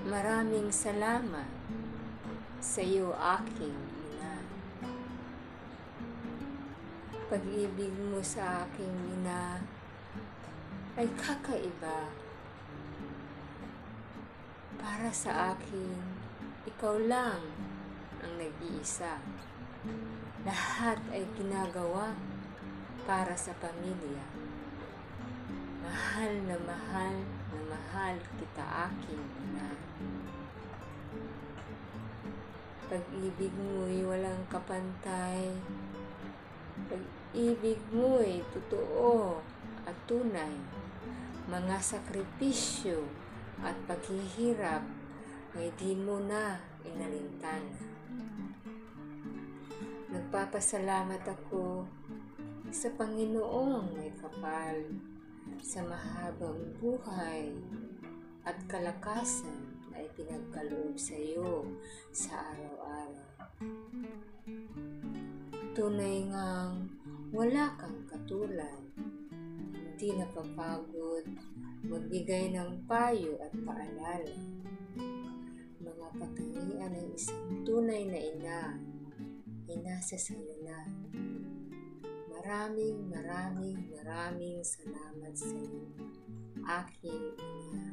Maraming salamat sa iyo, aking ina. Pag-ibig mo sa aking ina ay kakaiba. Para sa akin, ikaw lang ang nag-iisa. Lahat ay ginagawa para sa pamilya. Mahal na mahal kita, aking ina. Pag-ibig mo'y walang kapantay. Pag-ibig mo'y totoo at tunay. Mga sakripisyo at paghihirap ay di mo na inalintana. Nagpapasalamat ako sa Panginoong may kapal, sa mahabang buhay at kalakasan ay pinagkaloob sa iyo sa araw-araw. Tunay ngang wala kang katulad, hindi napapagod magbigay ng payo at paalala. Mga katangian ng isang tunay na ina ay nasa sayo na. Maraming salamat sa iyo, aking ina.